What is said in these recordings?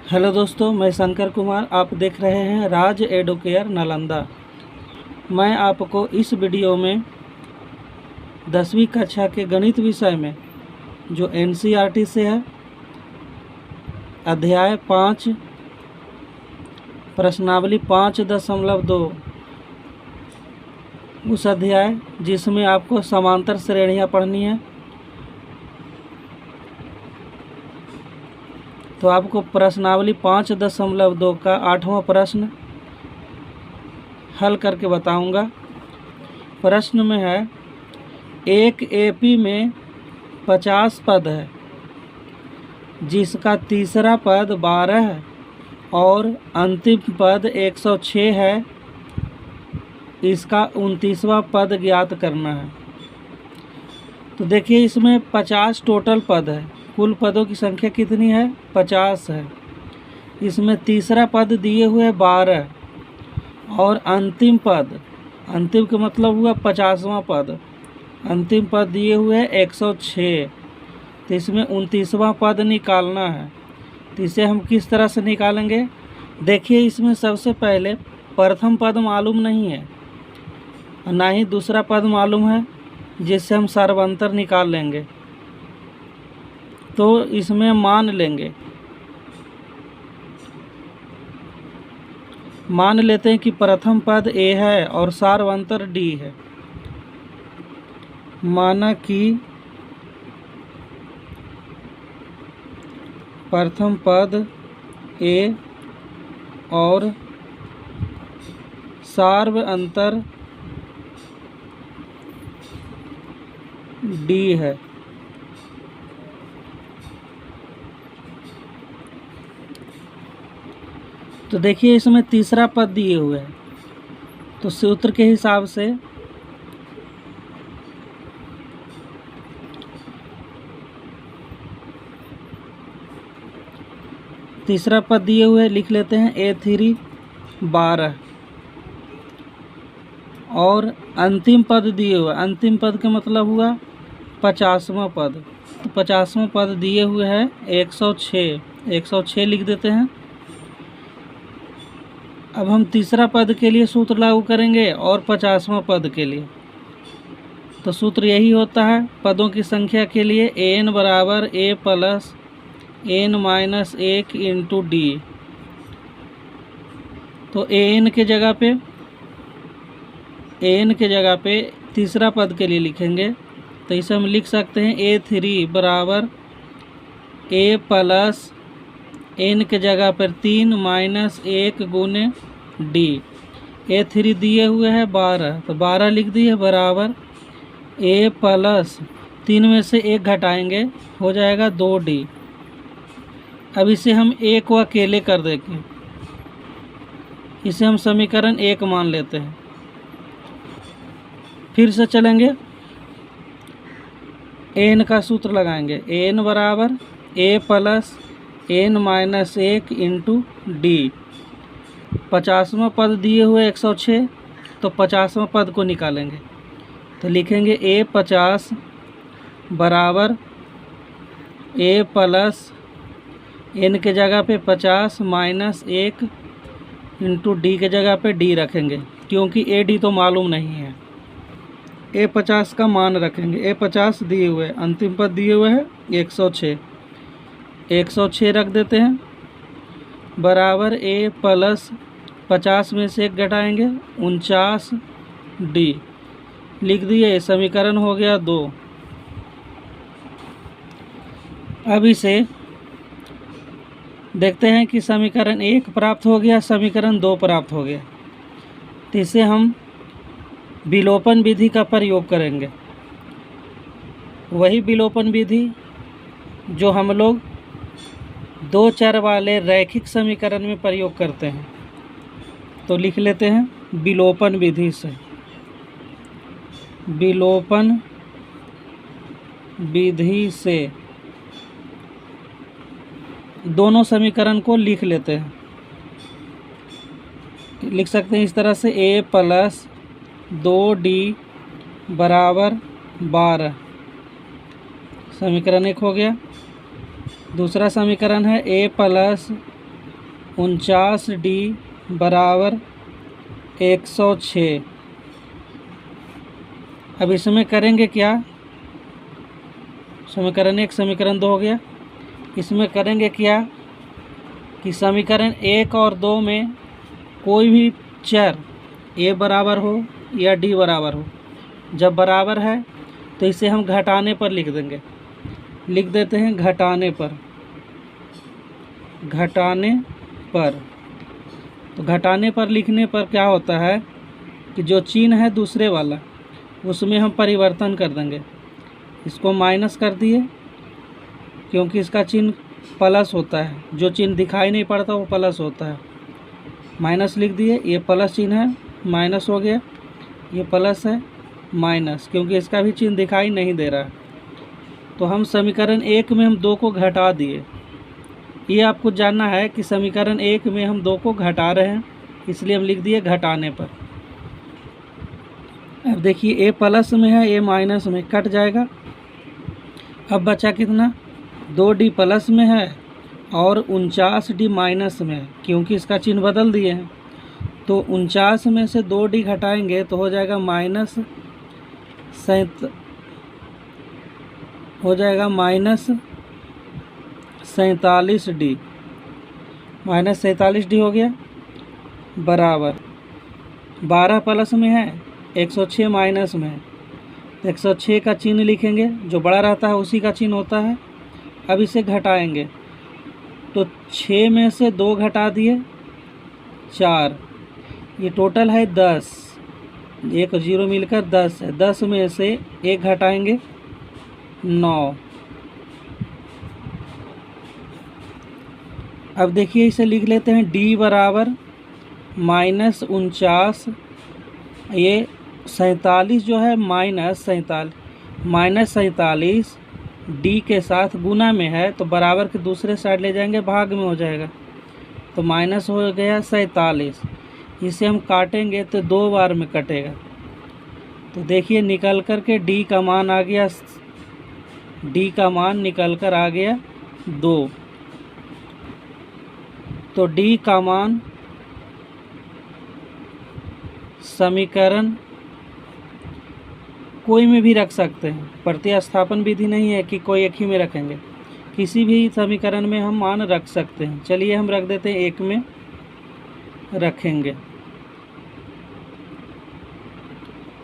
Hello दोस्तों, मैं शंकर कुमार। आप देख रहे हैं राज एडुकेयर नालंदा। मैं आपको इस वीडियो में 10वीं कक्षा के गणित विषय में जो एनसीईआरटी से है अध्याय 5 प्रश्नावली 5.2 उस अध्याय जिसमें आपको समांतर श्रेणियाँ पढ़नी है, तो आपको प्रश्नावली 5.2 का 8वां प्रश्न हल करके बताऊंगा। प्रश्न में है, एक एपी में 50 पद है जिसका तीसरा पद 12 है और अंतिम पद 106 है। इसका 29वां पद ज्ञात करना है। तो देखिए, इसमें 50 टोटल पद है। कुल पदों की संख्या कितनी है? 50 है। इसमें तीसरा पद दिए हुए 12 और अंतिम पद, अंतिम का मतलब हुआ 50वां पद, अंतिम पद दिए हुए 106। तो इसमें 29वां पद निकालना है। तो इसे हम किस तरह से निकालेंगे? देखिए, इसमें सबसे पहले प्रथम पद मालूम नहीं है और ना ही दूसरा पद मालूम है, जिससे हम सर्वांतर निकाल लेंगे। तो इसमें मान लेंगे, मान लेते हैं कि प्रथम पद ए है और सार्वंतर डी है। माना कि प्रथम पद ए और सार्वंतर डी है। तो देखिए, इसमें तीसरा पद दिए हुए हैं, तो सूत्र के हिसाब से तीसरा पद दिए हुए लिख लेते हैं A3 12 और अंतिम पद दिए हुए, अंतिम पद का मतलब हुआ 50वां पद। तो 50वां पद दिए हुए है 106 लिख देते हैं। अब हम तीसरा पद के लिए सूत्र लागू करेंगे और 50वां पद के लिए। तो सूत्र यही होता है पदों की संख्या के लिए, n बराबर a plus n-1 into D. तो an के जगह पे तीसरा पद के लिए लिखेंगे। तो इसे हम लिख सकते हैं A3 बराबर a प्लस n के जगह पर 3 माइनस 1 गुने डी। A3 दिए हुए है 12, तो 12 लिख दिए बराबर a प्लस 3 में से 1 घटाएंगे, हो जाएगा 2D। अब इसे हम a को अकेले कर देंगे, इसे हम समीकरण 1 मान लेते हैं। फिर से चलेंगे, n का सूत्र लगाएंगे, n बराबर a plus n-1 into D. 50वां पद दिए हुए 106, तो 50वां पद को निकालेंगे। तो लिखेंगे a 50 बराबर a प्लस n के जगह पे 50 माइनस 1 इंटू डी के जगह पे d रखेंगे, क्योंकि a d तो मालूम नहीं है। a 50 का मान रखेंगे, a 50 दिए हुए, अंतिम पद दिए हुए है 106 रख देते हैं बराबर a प्लस 50 में से 1 घटाएंगे 49D लिख दिए। समीकरण हो गया 2। अब इसे देखते हैं कि समीकरण 1 प्राप्त हो गया, समीकरण 2 प्राप्त हो गया। तो इसे हम विलोपन विधि का प्रयोग करेंगे, वही विलोपन विधि जो हम लोग 2 चर वाले रैखिक समीकरण में प्रयोग करते हैं। तो लिख लेते हैं विलोपन विधि से, विलोपन विधि से दोनों समीकरण को लिख लेते हैं। लिख सकते हैं इस तरह से, a प्लस 2D बराबर 12, समीकरण 1 हो गया। दूसरा समीकरण है a प्लस 49D बराबर 106। अब इसमें करेंगे क्या, समीकरण 1 समीकरण 2 हो गया। इसमें करेंगे क्या कि समीकरण 1 और 2 में कोई भी चर a बराबर हो या d बराबर हो, जब बराबर है तो इसे हम घटाने पर लिख देंगे। लिख देते हैं घटाने पर। घटाने पर तो घटाने पर लिखने पर क्या होता है कि जो चिन्ह है दूसरे वाला उसमें हम परिवर्तन कर देंगे। इसको माइनस कर दिए क्योंकि इसका चिन्ह प्लस होता है, जो चिन्ह दिखाई नहीं पड़ता वो प्लस होता है। माइनस लिख दिए, ये प्लस चिन्ह है, माइनस हो गया, ये प्लस है माइनस, क्योंकि इसका भी चिन्ह दिखाई नहीं दे रहा है। तो हम समीकरण 1 में हम 2 को घटा दिए। ये आपको जानना है कि समीकरण 1 में हम 2 को घटा रहे हैं, इसलिए हम लिख दिए घटाने पर। अब देखिए a प्लस में है, a माइनस में, कट जाएगा। अब बचा कितना, 2D प्लस में है और 49D माइनस में है, क्योंकि इसका चिन्ह बदल दिए हैं। तो 49 में से 2D घटाएंगे तो हो जाएगा माइनस 47D। माइनस 47D हो गया बराबर 12 प्लस में है, 106 माइनस में है। 106 का चिन्ह लिखेंगे, जो बड़ा रहता है उसी का चिन्ह होता है। अब इसे घटाएंगे तो 6 में से 2 घटा दिए 4, ये टोटल है 10, एक जीरो मिलकर 10 है। 10 में से 1 घटाएंगे 9। अब देखिए इसे लिख लेते हैं d बराबर माइनस 49, ये 47 जो है माइनस 47 d के साथ गुना में है, तो बराबर के दूसरे साइड ले जाएंगे, भाग में हो जाएगा, तो माइनस हो गया 47। इसे हम काटेंगे तो 2 बार में कटेगा। तो देखिए निकल कर के d का मान आ गया, d का मान निकल कर आ गया 2। तो d का मान समीकरण कोई में भी रख सकते हैं, प्रतिस्थापन विधि नहीं है कि कोई एक ही में रखेंगे, किसी भी समीकरण में हम मान रख सकते हैं। चलिए हम रख देते हैं 1 में रखेंगे,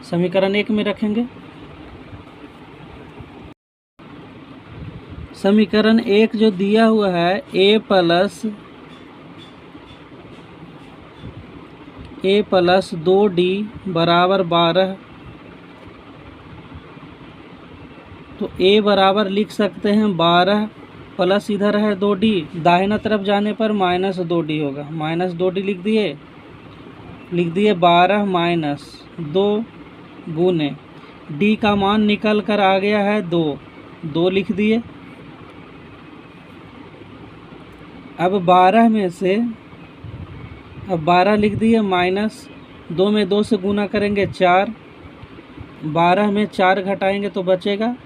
समीकरण 1 में रखेंगे। समीकरण 1 जो दिया हुआ है a प्लस 2D बराबर 12, तो a बराबर लिख सकते हैं 12 प्लस इधर है 2D, दाहिना तरफ जाने पर माइनस 2D होगा, माइनस 2D लिख दिए 12 माइनस 2 गुने d का मान निकल कर आ गया है 2 लिख दिए। अब 12 में से अब 12 लिख दिए माइनस 2 में 2 से गुना करेंगे 4, 12 में 4 घटाएंगे तो बचेगा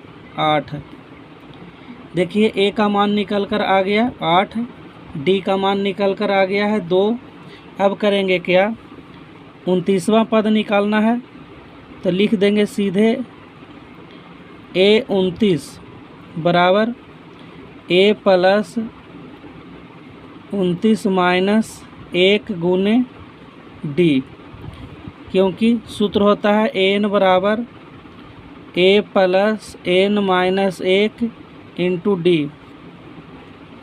8। देखिए a का मान निकल कर आ गया 8, d का मान निकल कर आ गया है 2। अब करेंगे क्या, 29वां पद निकालना है, तो लिख देंगे सीधे a29 बराबर a प्लस 29 माइनस 1 गुने d, क्योंकि सूत्र होता है n बराबर a plus n minus 1 into d।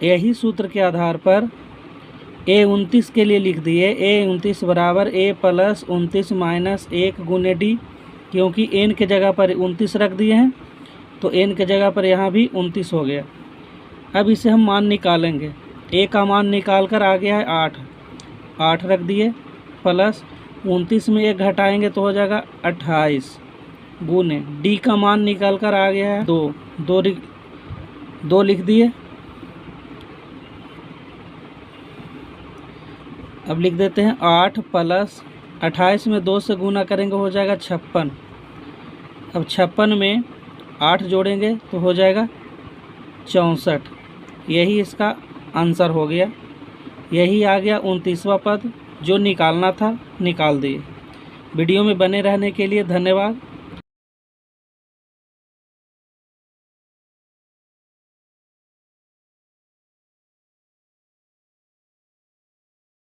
यही सूत्र के आधार पर a29 के लिए लिख दिए a29 बराबर a प्लस 29 माइनस 1 गुने d, क्योंकि n के जगह पर 29 रख दिए हैं तो n के जगह पर यहाँ भी 29 हो गया। अब इसे हम मान निकालेंगे, a का मान निकाल कर आ गया है 8 रख दिए, प्लस 29 में 1 घटाएंगे तो हो जाएगा 28 गुने d का मान निकाल कर आ गया है 2 लिख दिए। अब लिख देते हैं 8 प्लस 28 में 2 से गुना करेंगे हो जाएगा 56। अब 56 में 8 जोड़ेंगे तो हो जाएगा 64। यही इसका आंसर हो गया। यही आ गया 29वां पद, जो निकालना था निकाल दिए। वीडियो में बने रहने के लिए धन्यवाद।